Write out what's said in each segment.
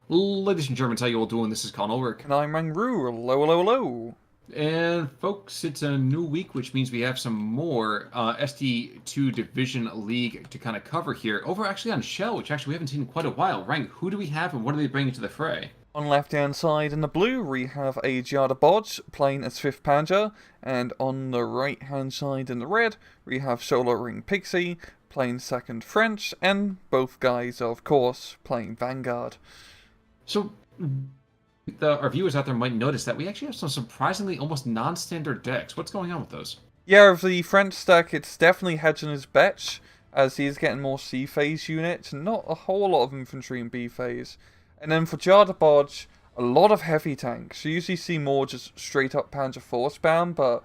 Ladies and Germans, how you all doing? This is Con Ulrich. And I'm Rangru. Hello, hello, hello. And folks, it's a new week, which means we have some more SD2 Division League to kind of cover here. Over actually on Shell, which actually we haven't seen in quite a while. Rank, who do we have and what are they bringing to the fray? On left-hand side in the blue, we have a Jardaboj playing as 5th Panzer, and on the right-hand side in the red, we have Solo Ring Pixy playing 2nd French, and both guys, of course, playing Vanguard. So, our viewers out there might notice that we actually have some surprisingly almost non-standard decks. What's going on with those? Yeah, of the French stack, it's definitely hedging his bets, as he's getting more C-phase units, and not a whole lot of infantry in B-phase. And then for Jardaboj, a lot of heavy tanks. You usually see more just straight up Panzer IV spam, but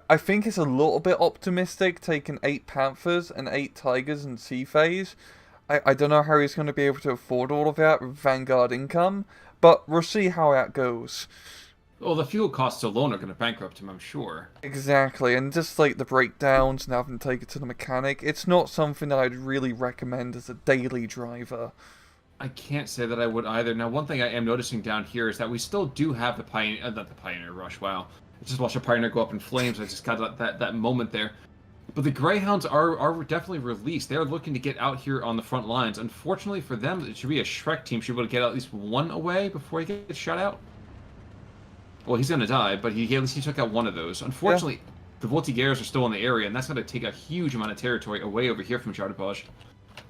I think it's a little bit optimistic taking 8 Panthers and 8 Tigers in C-phase. I don't know how he's going to be able to afford all of that with Vanguard income, but we'll see how that goes. Well, the fuel costs alone are going to bankrupt him, I'm sure. Exactly, and just like the breakdowns and having to take it to the mechanic, it's not something that I'd really recommend as a daily driver. I can't say that I would either. Now, one thing I am noticing down here is that we still do have the Pioneer, not the Pioneer Rush, wow. I just watched a Pioneer go up in flames. I just got that moment there. But the Greyhounds are definitely released. They're looking to get out here on the front lines. Unfortunately for them, it should be a Shrek team should be able to get at least one away before he gets shot out. Well, he's going to die, but at least he took out one of those. Unfortunately, Yeah. the Voltigeurs are still in the area, and that's going to take a huge amount of territory away over here from Jardaboj.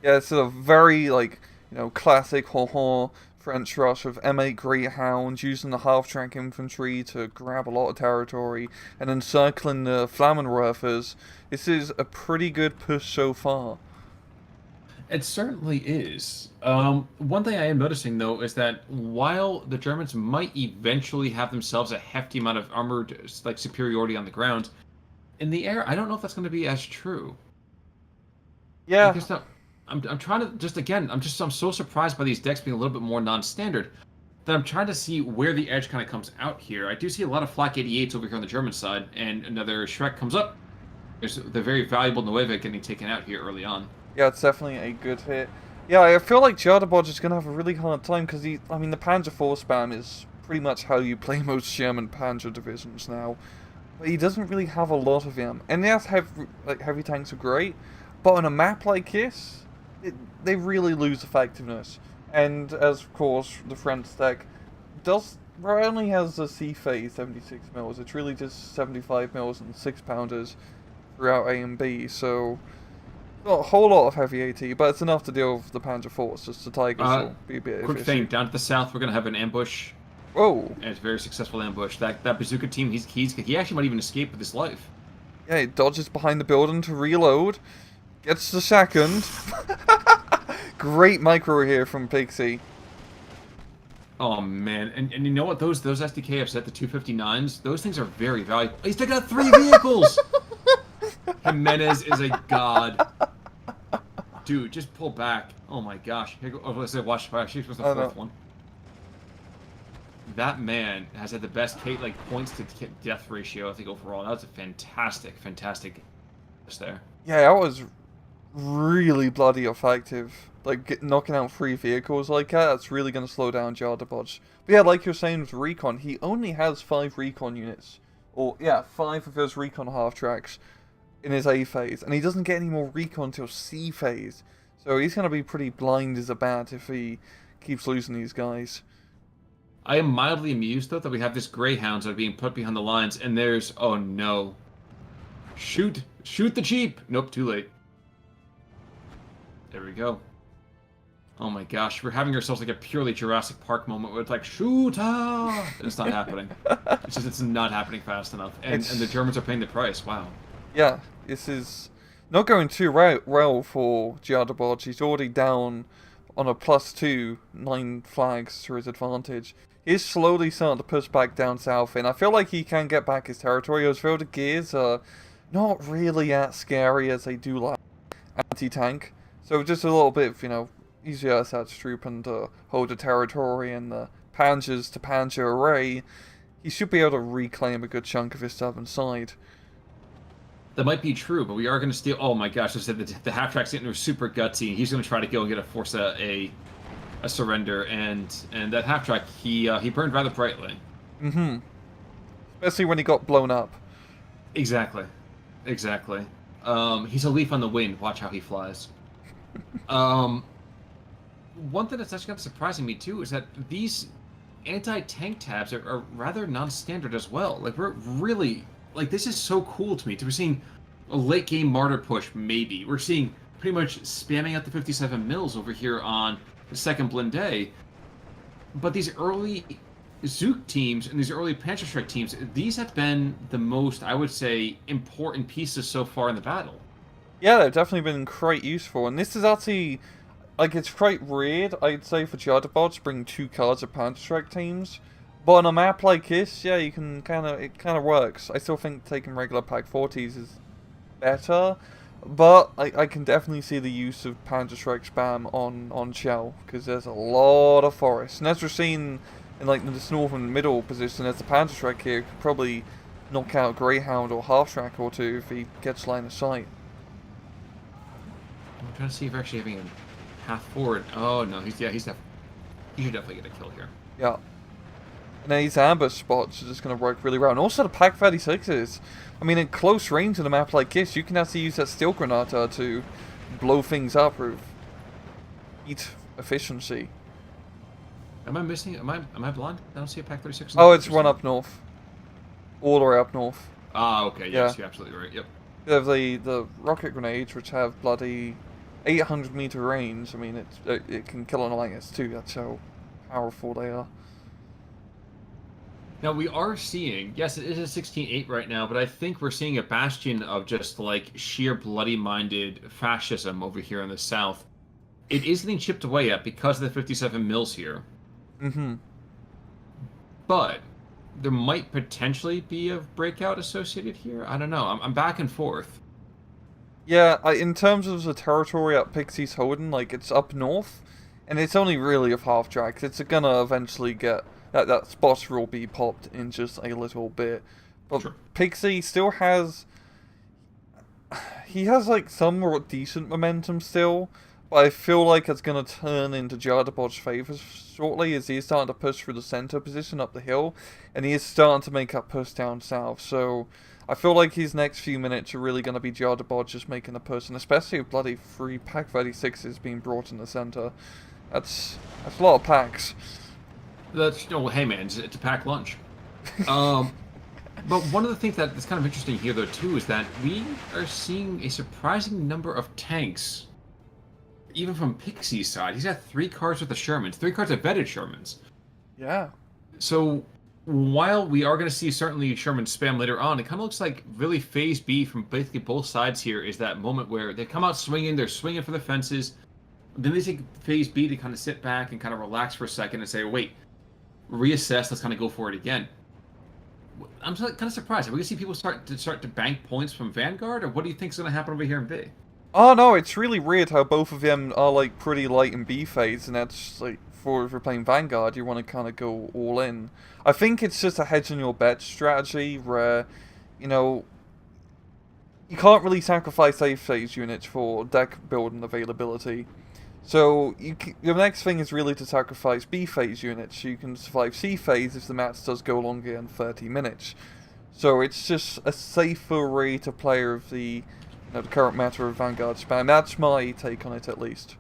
Yeah, it's a very, like, classic ho-ho French rush of M8 Greyhounds using the half-track infantry to grab a lot of territory and encircling the Flammenwerfers. This is a pretty good push so far. It certainly is. One thing I am noticing, though, is that while the Germans might eventually have themselves a hefty amount of armored like superiority on the ground, in the air, I don't know if that's going to be as true. Yeah, Because now, I'm trying to just again, I'm so surprised by these decks being a little bit more non-standard that I'm trying to see where the edge kind of comes out here. I do see a lot of Flak 88s over here on the German side, and another Shrek comes up. There's the very valuable Nueve getting taken out here early on. yeah, it's definitely a good hit. Yeah, I feel like Jardaboj is going to have a really hard time because the Panzer IV spam is pretty much how you play most German Panzer divisions now. But he doesn't really have a lot of them. And yes, heavy tanks are great, but on a map like this, they really lose effectiveness. And as of course, the French deck only has a C phase 76 mils. It's really just 75 mils and 6-pounders throughout A and B. So not a whole lot of heavy AT, but it's enough to deal with the Panzer Force. Just the Tigers will be a bit of Quick issue. thing, down to the south, we're gonna have an ambush. Whoa! And it's a very successful ambush. That bazooka team, he actually might even escape with his life. Yeah, he dodges behind the building to reload. Gets the second. Great micro here from Pixy. Oh man, and you know what? Those SDKFs at the 259s, those things are very valuable. He's taking out 3 vehicles. Jimenez is a god. Dude, just pull back. Oh my gosh. Here go. Oh, let's say watch fire. She was the 4th one. That man has had the best points to death ratio, I think, overall. That was a fantastic there. Yeah, that was really bloody effective. Like, knocking out 3 vehicles like that, that's really going to slow down Jardaboj. But yeah, like you're saying with Recon, he only has 5 Recon units. Or, yeah, 5 of those Recon half-tracks in his A phase. And he doesn't get any more Recon until C phase. So he's going to be pretty blind as a bat if he keeps losing these guys. I am mildly amused, though, that we have this Greyhounds that are being put behind the lines, and there's... Oh, no. Shoot! Shoot the Jeep! Nope, too late. There we go. Oh my gosh, we're having ourselves like a purely Jurassic Park moment where it's like, shoot! It's not happening. It's not happening fast enough. And the Germans are paying the price, wow. Yeah, this is not going too well for Jardaboj. He's already down on a +2, 9 flags to his advantage. He's slowly starting to push back down south, and I feel like he can get back his territory, as though the gears are not really as scary as they do like anti-tank. So just a little bit of, easier SS trooping to hold the territory, and the Panzers to Panzer array, he should be able to reclaim a good chunk of his southern side. That might be true, but we are going to steal... Oh my gosh, I said the half-track's getting super gutsy, and he's going to try to go and get a Forza A. a surrender, and that half track he burned rather brightly. Mm-hmm. Especially when he got blown up. Exactly, exactly. He's a leaf on the wind. Watch how he flies. Um, One thing that's actually kind of surprising me too is that these anti-tank tabs are rather non-standard as well. Like we're really like this is so cool to me. To be seeing a late game martyr push, maybe we're seeing pretty much spamming out the 57 mils over here on the second Blinde. But these early Zook teams and these early Panzerschreck teams, these have been the most, I would say, important pieces so far in the battle. Yeah, they've definitely been quite useful, and this is actually, like, it's quite weird, I'd say, for Jardaboj to bring 2 cards of Panzerschreck teams. But on a map like this, yeah, you can it kind of works. I still think taking regular Pack 40s is better, but I can definitely see the use of Panzerschreck spam on Shell, because there's a lot of forest. And as we're seeing in, like, this northern middle position, as the Panzerschreck here could probably knock out Greyhound or Half-Track or 2 if he gets line of sight. I'm trying to see if we're actually having him half forward. Oh no, he should definitely get a kill here. Yeah. And these ambush spots are just going to work really well. And also the Pack 36s. I mean, in close range in a map like this, you can actually use that Steel Granata to blow things up with heat efficiency. Am I missing? Am I blind? I don't see a Pack 36. Oh, it's one up north. All the way up north. Ah, okay. Yes, Yeah. you're absolutely right. Yep. They have the rocket grenades, which have bloody 800-meter range. I mean, it can kill an alliance too. That's how powerful they are. Now we are seeing, yes, it is a 16-8 right now, but I think we're seeing a bastion of just like sheer bloody-minded fascism over here in the south. It is getting chipped away at because of the 57 mils here. Mm-hmm. But there might potentially be a breakout associated here. I don't know. I'm back and forth. Yeah, in terms of the territory that Pixie's holding, like, it's up north, and it's only really of half-track. It's gonna eventually get... That spot will be popped in just a little bit. But Sure. Pixie still has... He has, like, some more decent momentum still, but I feel like it's gonna turn into Jardaboj's favour shortly, as he's starting to push through the centre position up the hill, and he is starting to make that push down south, so... I feel like his next few minutes are really going to be Jardaboj just making a push, and especially with bloody 3 Pack 36s being brought in the centre. That's a lot of packs. That's, hey man, it's a packed lunch. But one of the things that's kind of interesting here, though, too, is that we are seeing a surprising number of tanks, even from Pixie's side. He's got 3 cards with the Shermans, 3 cards of vetted Shermans. Yeah. So while we are going to see certainly Sherman spam later on, it kind of looks like really phase B from basically both sides here is that moment where they come out swinging, they're swinging for the fences, then they take phase B to kind of sit back and kind of relax for a second and say, wait, reassess, let's kind of go for it again. I'm kind of surprised. Are we going to see people start to bank points from Vanguard, or what do you think is going to happen over here in B? Oh no, it's really weird how both of them are like pretty light in B phase, and that's like, if you're playing Vanguard, you want to kind of go all in. I think it's just a hedge on your bet strategy where, you know, you can't really sacrifice A phase units for deck building availability. So your next thing is really to sacrifice B phase units. You can survive C phase if the match does go longer than 30 minutes. So it's just a safer way to play of the current meta of Vanguard spam. That's my take on it, at least.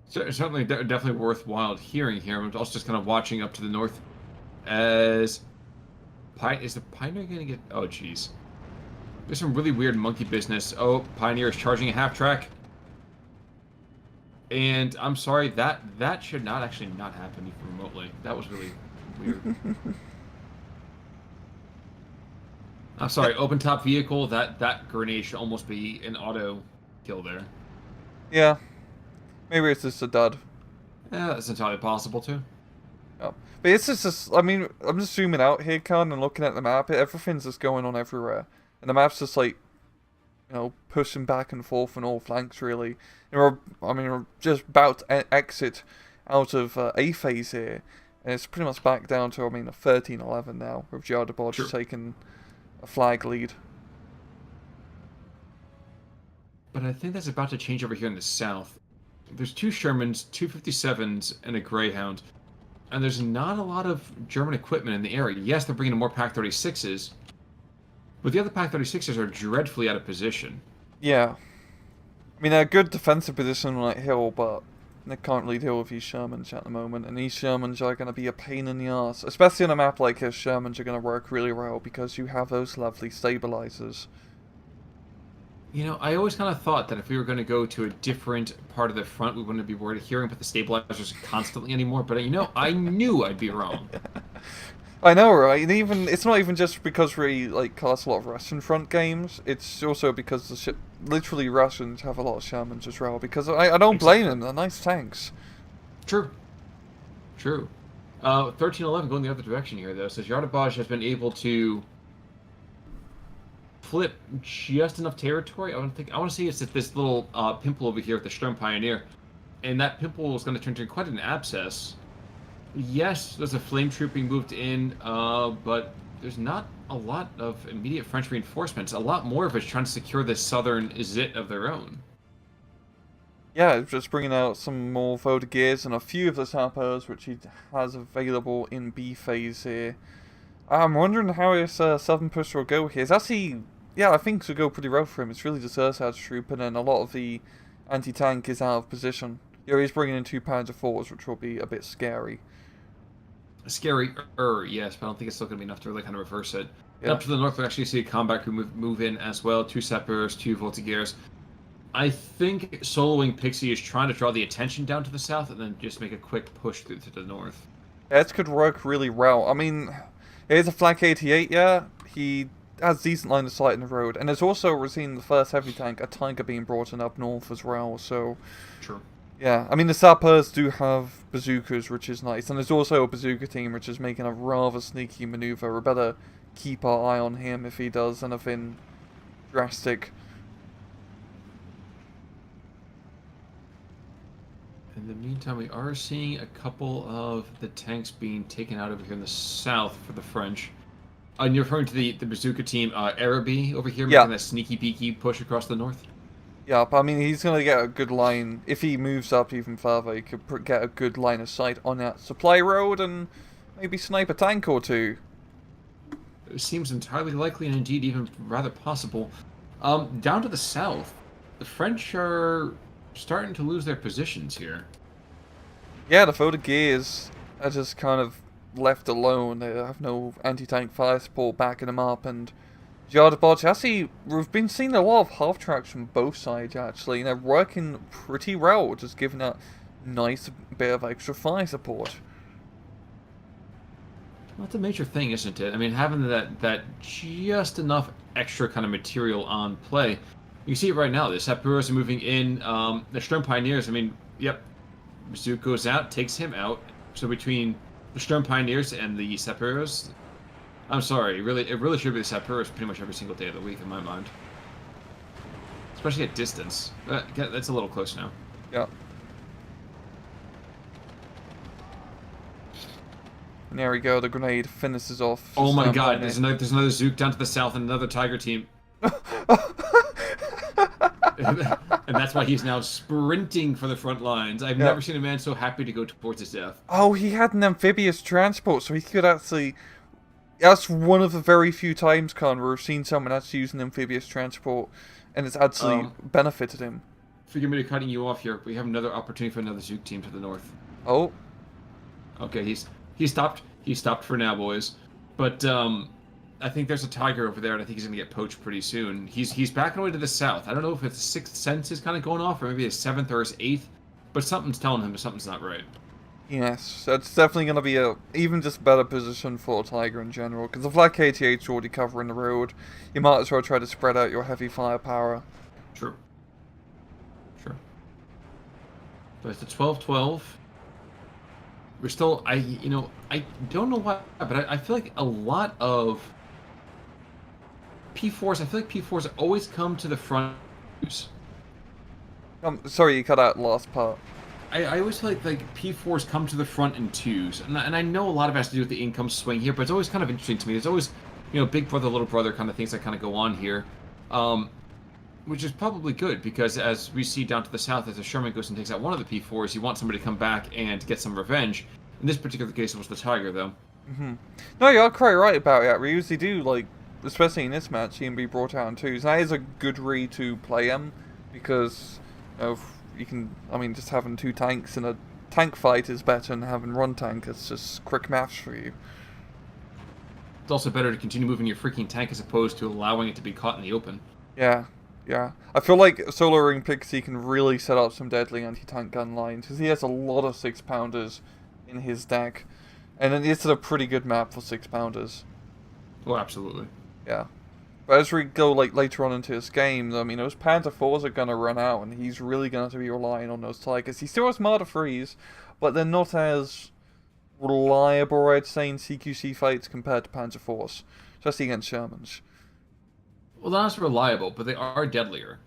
Certainly, definitely worthwhile hearing here. I'm also just kind of watching up to the north as... Is the Pioneer going to get... Oh, jeez. There's some really weird monkey business. Oh, Pioneer is charging a half-track. And I'm sorry, that should not actually not happen even remotely. That was really weird. I'm sorry, open top vehicle, that grenade should almost be an auto kill there. Yeah. Maybe it's just a dud. Yeah, that's entirely possible too. Oh. But it's just, I mean, I'm just zooming out here, Con, and looking at the map. Everything's just going on everywhere. And the map's just like, pushing back and forth on all flanks, really. And we're just about to exit out of A phase here. And it's pretty much back down to, a 13-11 now, with Jardaboj taking a flag lead. But I think that's about to change over here in the south. there's 2 Shermans, 2 57s, and a Greyhound. And there's not a lot of German equipment in the area. Yes, they're bringing in more Pak-36s, but the other Pak-36s are dreadfully out of position. Yeah. I mean, they're a good defensive position like Hill, but they can't really deal with these Shermans at the moment. And these Shermans are going to be a pain in the ass. Especially on a map like this, Shermans are going to work really well because you have those lovely stabilizers. You know, I always kind of thought that if we were going to go to a different part of the front, we wouldn't be worried of hearing about the stabilizers constantly anymore. But, you know, I knew I'd be wrong. I know, right? And even it's not even just because we like cast a lot of Russian front games. It's also because literally Russians have a lot of Shermans as well. Because I don't blame them. They're nice tanks. True. True. 1311 going the other direction here, though. So Jardaboj has been able to flip just enough territory. I want to say it's at this little pimple over here at the Sturm Pioneer, and that pimple is going to turn into quite an abscess. Yes, there's a flame troop being moved in, but there's not a lot of immediate French reinforcements. A lot more of it's trying to secure this southern zit of their own. Yeah, just bringing out some more Vodagears and a few of the sappers, which he has available in B phase here. I'm wondering how his southern push will go here. It's actually, yeah, I think it will go pretty well for him. It's really just Ursad's troop, and then a lot of the anti-tank is out of position. Yeah, he's bringing in 2 Panzer-IVs, which will be a bit scary. Scary, yes, but I don't think it's still going to be enough to really kind of reverse it. Yeah. Up to the north, we actually see a combat crew move in as well. 2 Sappers, 2 Voltigeurs. I think soloing Pixy is trying to draw the attention down to the south and then just make a quick push through to the north. That could work really well. I mean, here's a Flak 88, yeah. He has decent line of sight in the road. And there's also, we're seeing the first heavy tank, a Tiger being brought in up north as well, so... True. Yeah, I mean, the sappers do have bazookas, which is nice. And there's also a bazooka team, which is making a rather sneaky maneuver. We better keep our eye on him if he does anything drastic. In the meantime, we are seeing a couple of the tanks being taken out over here in the south for the French. And you're referring to the bazooka team, Araby over here, making that sneaky peeky push across the north? Yeah, but I mean, he's going to get a good line. If he moves up even further, he could get a good line of sight on that supply road and maybe snipe a tank or 2. It seems entirely likely and indeed even rather possible. Down to the south, the French are starting to lose their positions here. Yeah, the Vodagears are just kind of left alone. They have no anti-tank fire support backing them up, and Jardaboj, actually, we've been seeing a lot of half-tracks from both sides, actually, and they're working pretty well, just giving that nice bit of extra fire support. Well, that's a major thing, isn't it? I mean, having that just enough extra kind of material on play. You can see it right now. The Sappers are moving in. The Sturm Pioneers, I mean, yep. Zook goes out, takes him out. So between the Sturm Pioneers and the Sappers, I'm sorry, it really should be the Sappers pretty much every single day of the week in my mind. Especially at distance. That's a little close now. Yeah. And there we go, the grenade finishes off. Oh my god, there's another Zook down to the south and another Tiger team. And that's why he's now sprinting for the front lines. I've never seen a man so happy to go towards his death. Oh, he had an amphibious transport, so he could actually... That's one of the very few times, Con, where we've seen someone actually use an amphibious transport, and it's actually benefited him. Forgive me for cutting you off here. We have another opportunity for another Zook team to the north. Oh. Okay, he stopped. He stopped for now, boys. But I think there's a Tiger over there, and I think he's going to get poached pretty soon. He's backing away to the south. I don't know if his 6th sense is kind of going off, or maybe his 7th or his 8th, but something's telling him something's not right. Yes, that's definitely going to be a even just better position for a Tiger in general, because the Flak 88's already covering the road. You might as well try to spread out your heavy firepower. True. Sure. But it's a 12-12. We're still, I don't know why, but I feel like a lot of P4s, I feel like P4s always come to the front. Sorry, you cut out the last part. I always feel like P4s come to the front in 2s, and I know a lot of it has to do with the income swing here, but it's always kind of interesting to me. There's always, big brother, little brother kind of things that kind of go on here. Which is probably good, because as we see down to the south, as the Sherman goes and takes out one of the P4s, you want somebody to come back and get some revenge. In this particular case, it was the Tiger, though. No, you're quite right about it. We usually do, like, especially in this match, he can be brought out in twos. That is a good read to play him, because of you can. I mean, just having two tanks in a tank fight is better than having one tank. It's just quick maths for you. It's also better to continue moving your freaking tank as opposed to allowing it to be caught in the open. Yeah, yeah. I feel like Solo Ring Pixie can really set up some deadly anti-tank gun lines, because he has a lot of 6-pounders in his deck. And it's a pretty good map for 6-pounders. Oh, absolutely. Yeah. But as we go like later on into this game, I mean, those Panzer IVs are going to run out, and he's really going to be relying on those Tigers. He still has Marder 3s, but they're not as reliable, I'd say, in CQC fights compared to Panzer IVs, especially against Shermans. Well, they're not as reliable, but they are deadlier.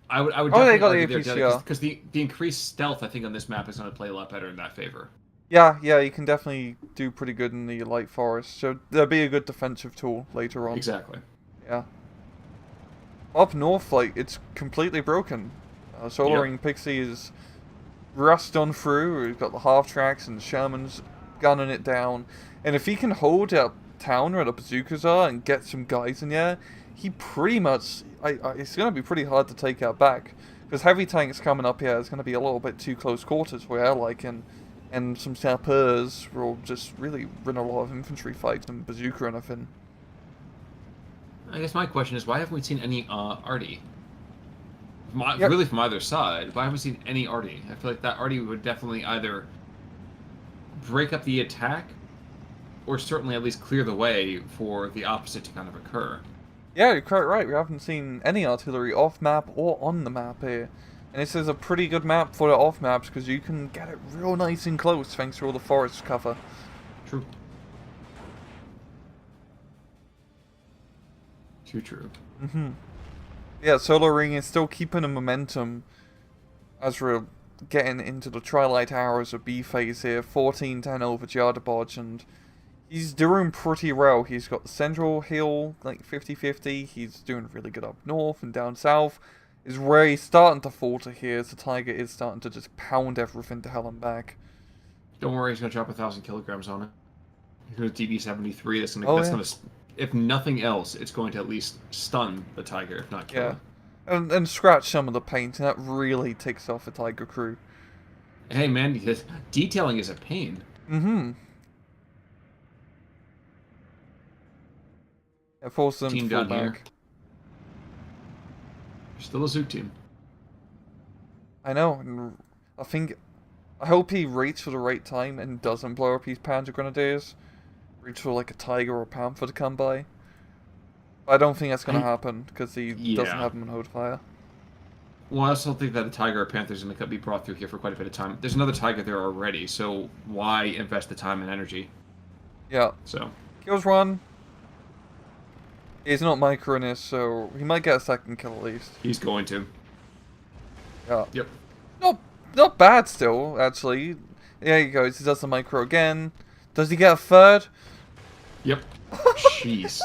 I would Oh, definitely they got argue the they're deadlier, APCR. because the increased stealth, I think, on this map is going to play a lot better in that favor. Yeah, you can definitely do pretty good in the light forest, so there'll be a good defensive tool later on. Exactly. Yeah. Up north, like, it's completely broken. Solar Ring Pixie is rust on through. We've got the half tracks and Sherman's gunning it down. And if he can hold up town where the bazookas are and get some guys in there, he pretty much... it's going to be pretty hard to take out back. Because heavy tanks coming up here is going to be a little bit too close quarters where, like, and some sappers will just really win a lot of infantry fights and bazooka and everything. I guess my question is, why haven't we seen any arty? Really from either side, why haven't we seen any arty? I feel like that arty would definitely either break up the attack, or certainly at least clear the way for the opposite to kind of occur. Yeah, you're quite right. We haven't seen any artillery off-map or on the map here. And this is a pretty good map for the off-maps, because you can get it real nice and close thanks to all the forest cover. True. Too true. Yeah, Solar Ring is still keeping the momentum as we're getting into the twilight hours of B phase here. 14-10 over Jardaboj, and he's doing pretty well. He's got the central hill, like 50-50. He's doing really good up north, and down south is where he's starting to falter here, as the Tiger is starting to just pound everything to hell and back. Don't worry, he's going to drop 1,000 kilograms on it. He's going to DB-73. That's going to, if nothing else, it's going to at least stun the Tiger, if not kill it. And scratch some of the paint, and that really ticks off the Tiger crew. Hey man, detailing is a pain. It forces them Team to fall down here. back. Still a Zook team. I know, and I hope he waits for the right time and doesn't blow up his Panzer Grenadiers. Reach for like a Tiger or a Panther to come by. I don't think that's going to happen, because he doesn't have them on hold fire. Well, I also think that a Tiger or Panther is going to be brought through here for quite a bit of time. There's another Tiger there already, so why invest the time and energy? Yeah. So. Kills one. He's not microing this, so he might get a second kill at least. He's going to. Yeah. Yep. Not bad still, actually. There he goes. He does the micro again. Does he get a third? Yep. Jeez.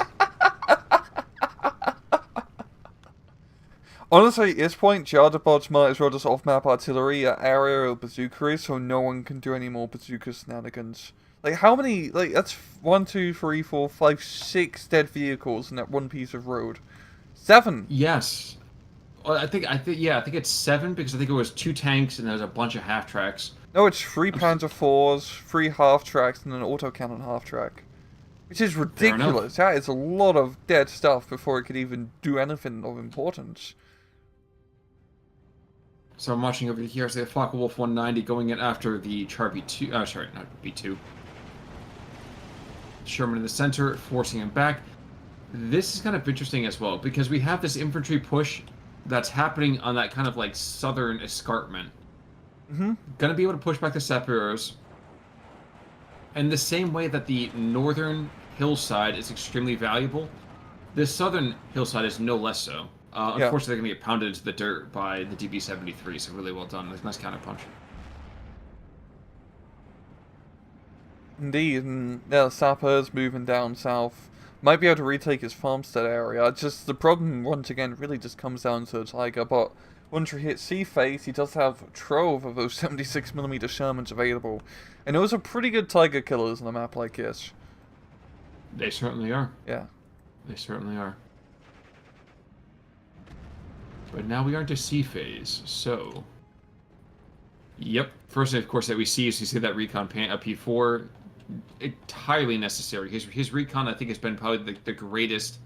Honestly, at this point, Jardaboj might as well just off-map artillery at area or bazooka, so no one can do any more bazooka shenanigans. Like, how many, like, that's 1, 2, 3, 4, 5, 6 dead vehicles in that one piece of road. 7! Yes. Well, I think it's 7, because I think it was 2 tanks and there's a bunch of half-tracks. No, it's 3 Panzer IVs, 3 half-tracks, and an autocannon half-track. Which is ridiculous. That is a lot of dead stuff before it could even do anything of importance. So I'm watching over here, so the Focke-Wulf 190 going in after the Char B2, sorry, not B2. Sherman in the center, forcing him back. This is kind of interesting as well, because we have this infantry push that's happening on that kind of like southern escarpment. Gonna be able to push back the sapeurs. And the same way that the northern hillside is extremely valuable, this southern hillside is no less so. Unfortunately, they're going to get pounded into the dirt by the DB-73, so really well done. Nice counterpunch. Indeed, and yeah, the sappers moving down south. Might be able to retake his farmstead area. Just the problem, once again, really just comes down to the Tiger. But once you hit sea phase, he does have a trove of those 76mm Shermans available. And those are pretty good Tiger killers on a map like this. They certainly are. Yeah. They certainly are. But now we are into sea phase, so... Yep. First thing, of course, that we see is you see that Recon P4. Entirely necessary. His Recon, I think, has been probably the greatest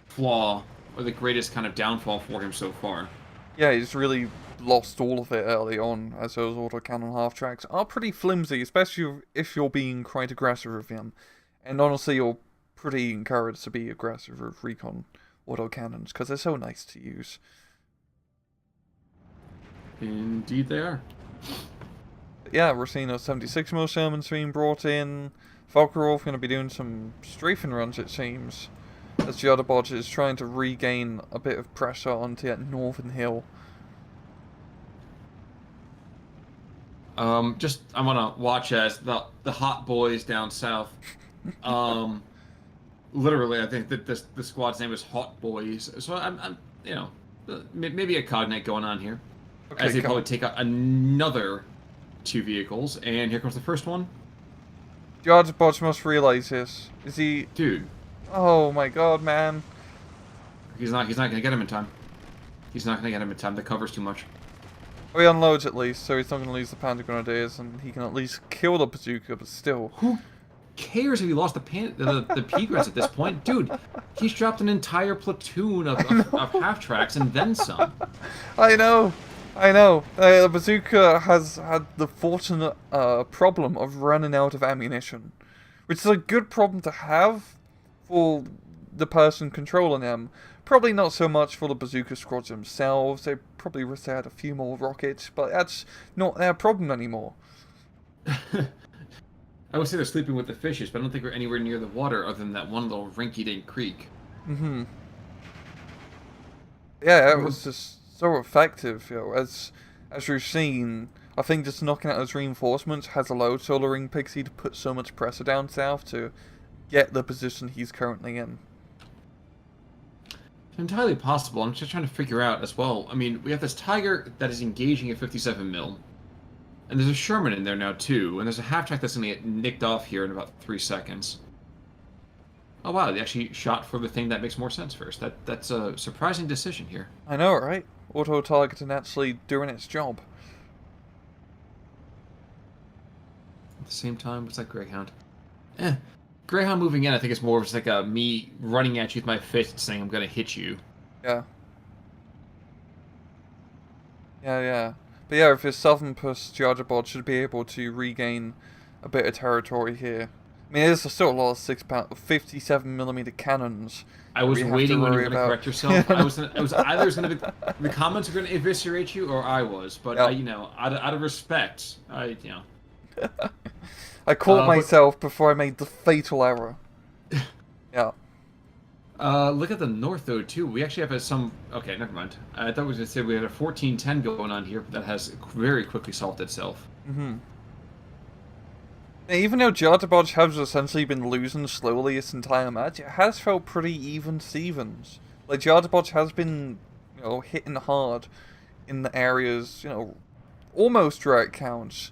flaw, or the greatest kind of downfall for him so far. Yeah, he's really lost all of it early on, as those autocannon half-tracks are pretty flimsy, especially if you're being quite aggressive with him. And honestly, you're pretty encouraged to be aggressive with Recon autocannons, because they're so nice to use. Indeed they are. Yeah, we're seeing those 76mm Shermans being brought in. Volkerov going to be doing some strafing runs, it seems, as Jardaboj is trying to regain a bit of pressure onto that northern hill. I want to watch as the hot boys down south. Literally, I think that the squad's name is Hot Boys. So I'm you know, maybe a cognate going on here, Okay, as they probably take out another 2 vehicles, and here comes the first one. Jardaboj must realize this. Is he... Dude. Oh my god, man. He's not gonna get him in time. He's not gonna get him in time. The cover's too much. Well, he unloads at least, so he's not going to lose the Panda Grenadiers, and he can at least kill the bazooka, but still. Who cares if he lost the P-Greds at this point? Dude, he's dropped an entire platoon of half-tracks and then some. I know. The bazooka has had the fortunate problem of running out of ammunition, which is a good problem to have for the person controlling them. Probably not so much for the bazooka squads themselves. They probably wish they had a few more rockets, but that's not their problem anymore. I would say they're sleeping with the fishes, but I don't think we're anywhere near the water other than that one little rinky-dink creek. Mm-hmm. Yeah, it was just so effective, you know, as we've seen. I think just knocking out those reinforcements has allowed Solar Ring Pixy to put so much pressure down south to get the position he's currently in. Entirely possible. I'm just trying to figure out as well. I mean, we have this Tiger that is engaging at 57 mil, and there's a Sherman in there now too, and there's a half-track that's going to get nicked off here in about 3 seconds. Oh wow, they actually shot for the thing that makes more sense first. That's a surprising decision here. I know, right? Auto-targeting actually doing its job. At the same time, what's that Greyhound? Greyhound moving in, I think it's more of just like me running at you with my fist saying I'm going to hit you. Yeah. Yeah. But yeah, if his southern push, Jardaboj should be able to regain a bit of territory here. I mean, there's still a lot of 57mm cannons. I was waiting when you were going to correct yourself. I was either going to be, the comments are going to eviscerate you, or I was. But yep. you know, out of respect, you know. I caught myself before I made the fatal error. Yeah. Look at the north though too. We actually have some. Okay, never mind. I thought we were going to say we had a 14-10 going on here, but that has very quickly solved itself. Mm-hmm. Even though Jardaboj has essentially been losing slowly this entire match, it has felt pretty even Stevens. Like, Jardaboj has been, you know, hitting hard in the areas, you know, almost direct counts.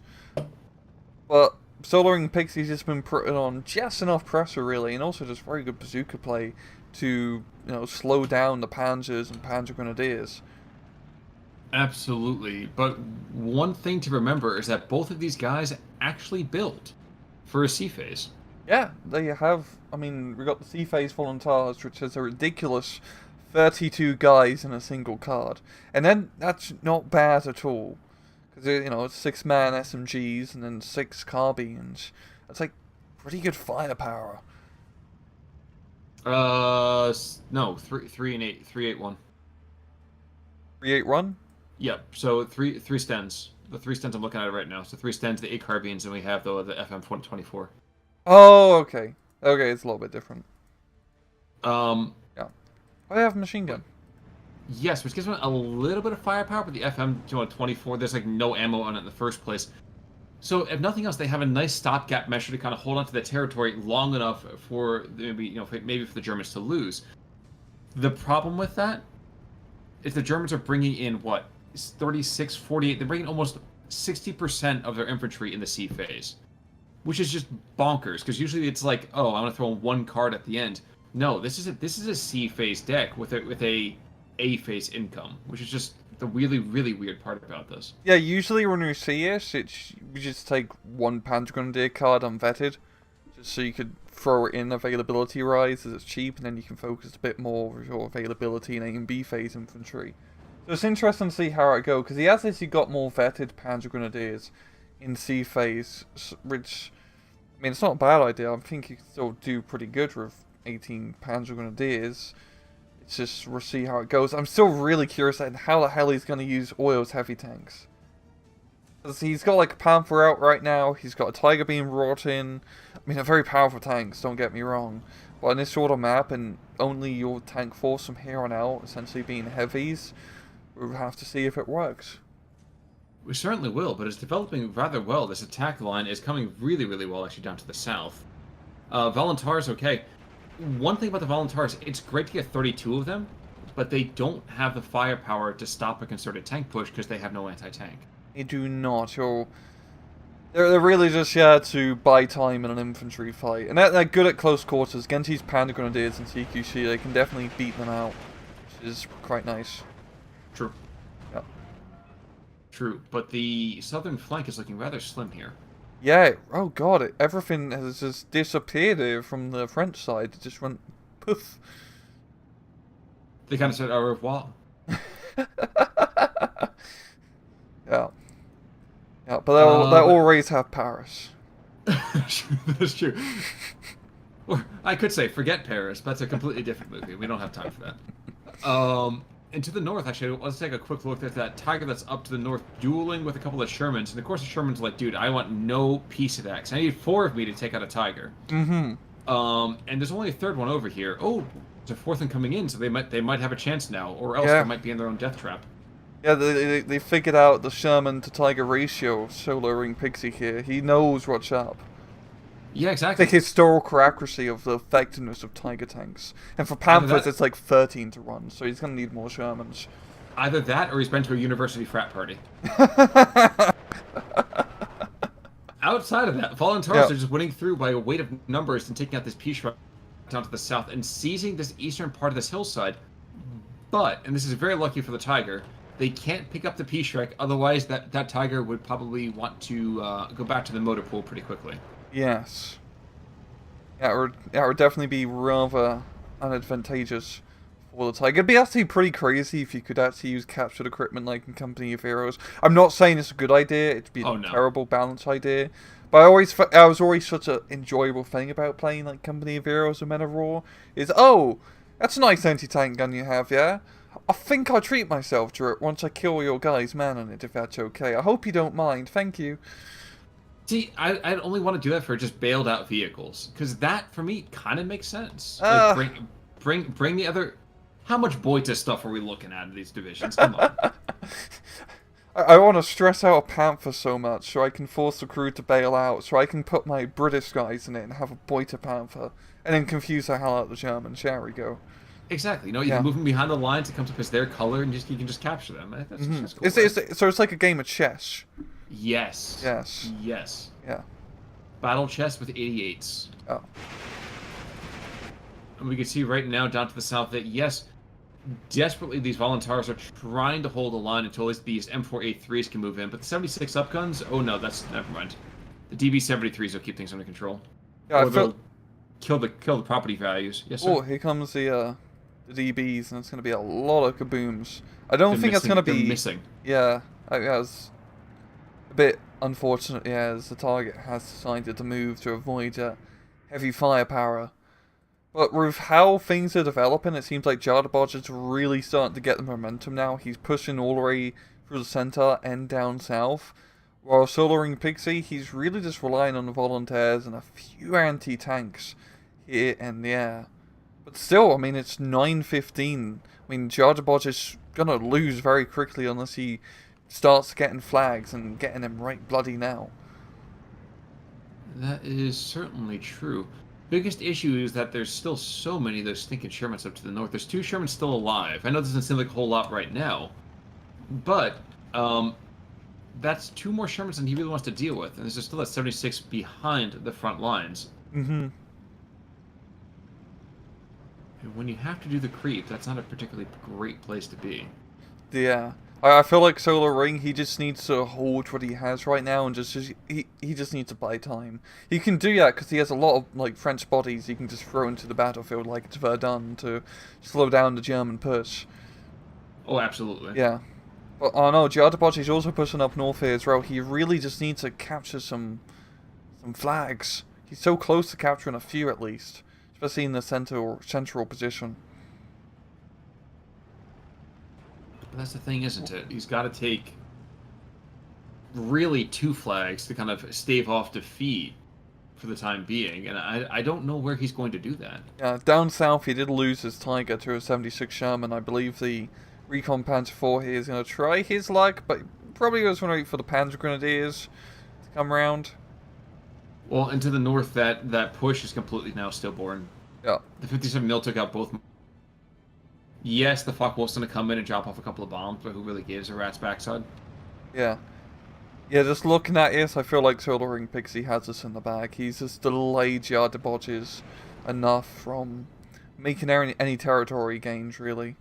But Solar Ring Pixie's just been putting on just enough pressure, really, and also just very good bazooka play to, you know, slow down the Panzers and Panzer Grenadiers. Absolutely. But one thing to remember is that both of these guys actually built for a sea phase. Yeah, they have. I mean, we got the sea phase volunteers, which is a ridiculous 32 guys in a single card, and then that's not bad at all, because you know it's 6-man SMGs and then 6 carbines. That's like pretty good firepower. No, 3 and 8, 381. 381. Yep. So three stens. The 3 stens I'm looking at it right now. So 3 stens, the 8 carbines, and we have the FM 2024. Oh, okay. Okay, it's a little bit different. Yeah. Oh, they have a machine gun. Yes, which gives them a little bit of firepower, but the FM 24, there's like no ammo on it in the first place. So if nothing else, they have a nice stopgap measure to kind of hold onto the territory long enough for maybe for the Germans to lose. The problem with that is the Germans are bringing in what 36, 48. They're bringing almost 60% of their infantry in the sea phase, which is just bonkers. Because usually it's like, oh, I want to throw in one card at the end. No, this is a C phase deck with a phase income, which is just the really, really weird part about this. Yeah, usually when you see it, you just take one Panzer Grenadier card unvetted, just so you could throw it in availability rise as it's cheap, and then you can focus a bit more with your availability in A and B phase infantry. So it's interesting to see how it goes, because he has actually got more vetted Panzer Grenadiers in C phase, which, I mean, it's not a bad idea. I think you can still do pretty good with 18 Panzer Grenadiers. It's just, we'll see how it goes. I'm still really curious at how the hell he's going to use Oil's heavy tanks. Because he's got like a Panther out right now, he's got a Tiger being brought in. I mean, they're very powerful tanks, don't get me wrong. But on this sort of map, and only your tank force from here on out essentially being heavies, we'll have to see if it works. We certainly will, but it's developing rather well. This attack line is coming really, really well actually down to the south. Volunteers, okay. One thing about the Volunteers, it's great to get 32 of them, but they don't have the firepower to stop a concerted tank push because they have no anti-tank. They do not. They're really just here to buy time in an infantry fight. And they're good at close quarters. Against these Panda Grenadiers and CQC, they can definitely beat them out, which is quite nice. True. Yeah. True, but the southern flank is looking rather slim here. Yeah, oh god, everything has just disappeared here from the French side. It just went poof. They kind of said au revoir. Yeah. Yeah, but they'll always have Paris. That's true. Or I could say forget Paris, but that's a completely different movie. We don't have time for that. And to the north, actually, let's take a quick look at that Tiger that's up to the north, dueling with a couple of Shermans. And of course, the Sherman's like, dude, I want no piece of that, 'cause I need 4 of me to take out a Tiger. Mm-hmm. And there's only a third one over here. Oh, there's a fourth one coming in, so they might have a chance now, or else they might be in their own death trap. Yeah, they figured out the Sherman to Tiger ratio, soloing Pixy here. He knows what's up. Yeah, exactly. The historical accuracy of the effectiveness of Tiger tanks. And for Panthers, it's like 13 to 1, so he's going to need more Shermans. Either that, or he's been to a university frat party. Outside of that, Volunteers are just winning through by a weight of numbers and taking out this Peace down to the south and seizing this eastern part of this hillside. But, and this is very lucky for the Tiger, they can't pick up the P-Shrek, otherwise that Tiger would probably want to go back to the motor pool pretty quickly. Yes. Yeah, it would definitely be rather unadvantageous for the Tiger. It'd be actually pretty crazy if you could actually use captured equipment like in Company of Heroes. I'm not saying it's a good idea, it'd be a terrible balance idea. But I was always such an enjoyable thing about playing like Company of Heroes or Men of War, is, oh, that's a nice anti-tank gun you have, yeah? I think I'll treat myself to it once I kill your guy's man on it, if that's okay. I hope you don't mind, thank you. See, I'd only want to do that for just bailed out vehicles, because that, for me, kind of makes sense. Like, bring the other... How much Boita stuff are we looking at in these divisions? Come on. I want to stress out a Panther so much, so I can force the crew to bail out, so I can put my British guys in it and have a Boita Panther, and then confuse the hell out of the Germans. There we go. Exactly. You can move them behind the lines, it comes up as their color, and you can just capture them. That's cool. So it's like a game of chess. Yes. Yes. Yes. Yeah. Battle chess with 88s. Oh. And we can see right now down to the south that, yes, desperately these Volunteers are trying to hold the line until these M4A3s can move in. But the 76 up guns, oh no, never mind. The DB73s will keep things under control. Yeah, or they'll kill the property values. Yes, sir. Oh, here comes the DBs, and it's going to be a lot of kabooms. I don't think it's going to be... They're missing. Yeah, it's a bit unfortunate, yeah, as the target has decided to move to avoid heavy firepower. But with how things are developing, it seems like Jardaboj is really starting to get the momentum now. He's pushing all the way through the center and down south. While soloing Pixy, he's really just relying on the Volunteers and a few anti-tanks here and there. But still, I mean, it's 9:15. I mean, Jardaboj is going to lose very quickly unless he starts getting flags and getting them right bloody now. That is certainly true. Biggest issue is that there's still so many of those stinking Shermans up to the north. There's 2 Shermans still alive. I know this doesn't seem like a whole lot right now, but that's 2 more Shermans than he really wants to deal with, and there's still at 76 behind the front lines. Mm-hmm. And when you have to do the creep, that's not a particularly great place to be. Yeah. I feel like Solo Ring, he just needs to hold what he has right now and he just needs to buy time. He can do that because he has a lot of like French bodies he can just throw into the battlefield like it's Verdun to slow down the German push. Oh, absolutely. Yeah. But oh no, Jardaboj is also pushing up north here as well. He really just needs to capture some flags. He's so close to capturing a few at least, especially in the central position. But that's the thing, isn't it? He's got to take really 2 flags to kind of stave off defeat for the time being, and I don't know where he's going to do that. Yeah, down south he did lose his Tiger to a 76 Sherman. I believe the Recon Panzer IV here is going to try his luck, but probably goes to wait for the Panzer Grenadiers to come around. Well, and to the north, that push is completely now stillborn. Yeah. The 57 mil took out both. Yes, the Focke-Wulf's going to come in and drop off a couple of bombs, but who really gives a rat's backside? Yeah. Yeah, just looking at it, I feel like Solo Ring Pixy has us in the bag. He's just delayed Jardaboj's enough from making any territory gains, really.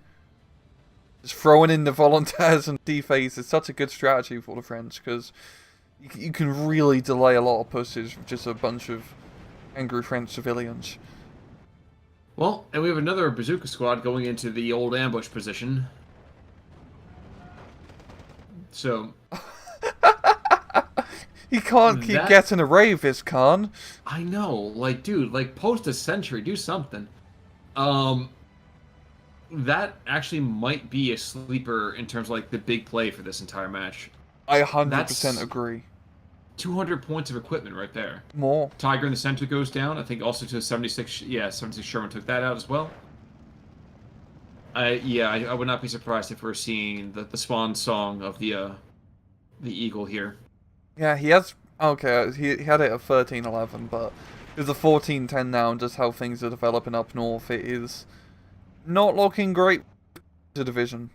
Just throwing in the volunteers and dephase is such a good strategy for the French, because you can really delay a lot of pushes with just a bunch of angry French civilians. Well, and we have another bazooka squad going into the old ambush position. So... He can't keep getting away with this, Khan. I know. Like, dude, like, post a century, do something. That actually might be a sleeper in terms of, like, the big play for this entire match. I 100% agree. 200 points of equipment right there. More. Tiger in the center goes down. I think also to 76. Yeah, 76 Sherman took that out as well. I would not be surprised if we're seeing the swan song of the Eagle here. Yeah, he has... Okay, he had it at 13-11, but with the 14-10 now and just how things are developing up north, it is not looking great to division.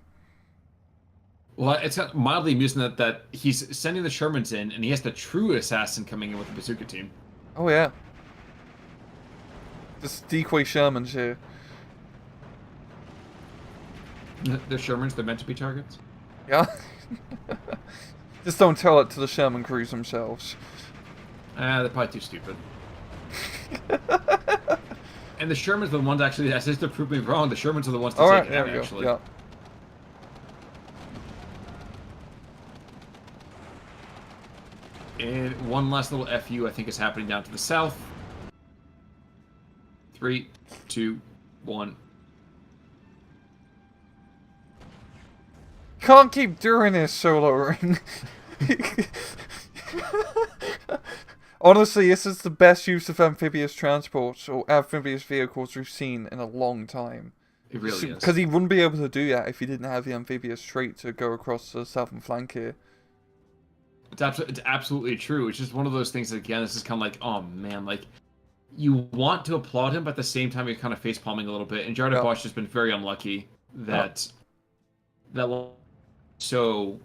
Well, it's mildly amusing that he's sending the Shermans in, and he has the true assassin coming in with the bazooka team. Oh, yeah. Just decoy Shermans here. They're Shermans, they're meant to be targets? Yeah. Just don't tell it to the Sherman crews themselves. They're probably too stupid. And the Shermans are the ones actually, as to prove me wrong, the Shermans are the ones to take it out, actually. Yeah. And one last little FU, I think, is happening down to the south. 3, 2, 1. Can't keep doing this, Solo Ring. Honestly, this is the best use of amphibious transports or amphibious vehicles we've seen in a long time. It really is. Because he wouldn't be able to do that if he didn't have the amphibious trait to go across the southern flank here. It's absolutely true. It's just one of those things that, again, this is kind of like, oh man, like, you want to applaud him, but at the same time, you're kind of facepalming a little bit. And Jardaboj has been very unlucky that that so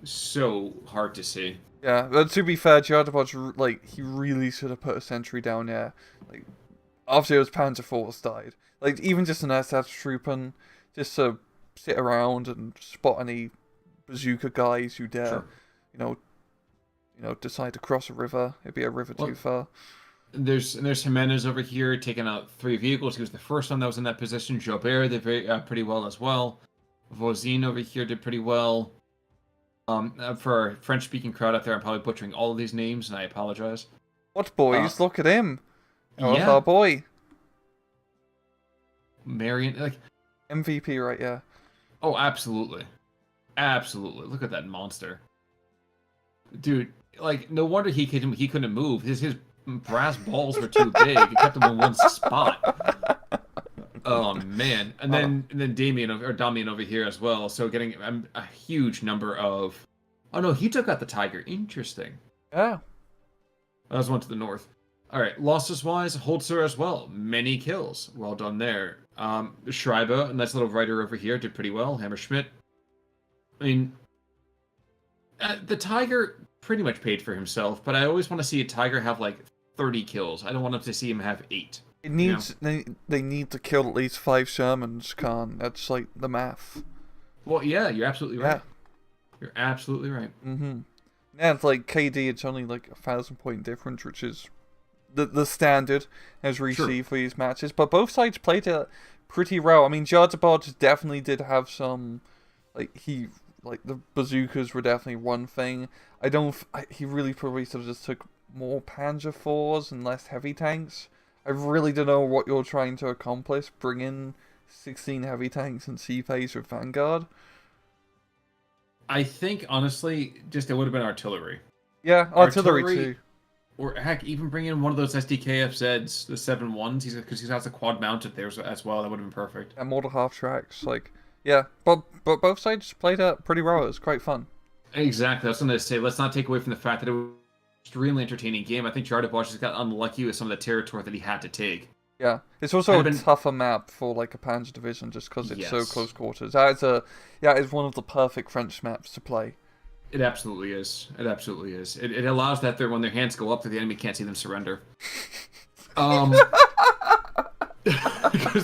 hard to see. Yeah, but to be fair, Jardaboj, like, he really should have put a sentry down there. Like, after his Panzer IV died. Like, even just an SS Troopen, just to sit around and spot any bazooka guys who dare, you know, decide to cross a river. It'd be a river too far. There's Jimenez over here taking out 3 vehicles. He was the first one that was in that position. Jobert did pretty well as well. Vozin over here did pretty well. For our French-speaking crowd out there, I'm probably butchering all of these names, and I apologize. What boys? Look at him. Yeah. Our boy. Marion, like MVP, right? Yeah. Oh, absolutely, absolutely. Look at that monster, dude. Like, no wonder he couldn't move. His brass balls were too big. It kept him in one spot. Oh man, and then Damian over here as well. So getting a huge number of. Oh no, he took out the Tiger. Interesting. Yeah. That was one to the north. All right, losses-wise, Holzer as well. Many kills. Well done there. Schreiber, a nice little writer over here, did pretty well. Hammerschmidt. I mean, the Tiger pretty much paid for himself, but I always want to see a Tiger have like 30 kills. I don't want to see him have 8. It needs they need to kill at least 5 Shermans, Khan. That's like the math. Well, yeah, you're absolutely right. Yeah. You're absolutely right. Mm-hmm. Yeah, it's like KD, it's only like 1,000-point difference, which is the standard as we see for these matches. But both sides played it pretty well. I mean, Jardaboj definitely did have some, like, the bazookas were definitely one thing. He really probably sort of just took more Panzer IVs and less heavy tanks. I really don't know what you're trying to accomplish. Bring in 16 heavy tanks and C-phase with Vanguard. I think, honestly, just it would have been artillery. Yeah, artillery too. Or heck, even bring in one of those SDKFZs, the 7-1s, because he has a quad mounted there as well. That would have been perfect. And more half tracks, like, yeah. But both sides played it pretty well. It was quite fun. Exactly. I was going to say, let's not take away from the fact that it was an extremely entertaining game. I think Jardaboj just got unlucky with some of the territory that he had to take. Yeah, it's also a tougher map for like a Panzer division just because it's so close quarters. It's one of the perfect French maps to play. It absolutely is. It absolutely is. It allows that when their hands go up, the enemy can't see them surrender. Because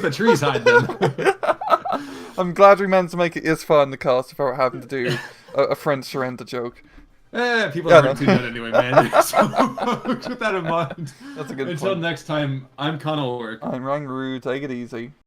the trees hide them. I'm glad we managed to make it this far in the cast without having to do a French surrender joke. People aren't too good anyway, man. So keep that in mind. That's a good Until point. next time, I'm Connell Work. I'm Rangaroo. Take it easy.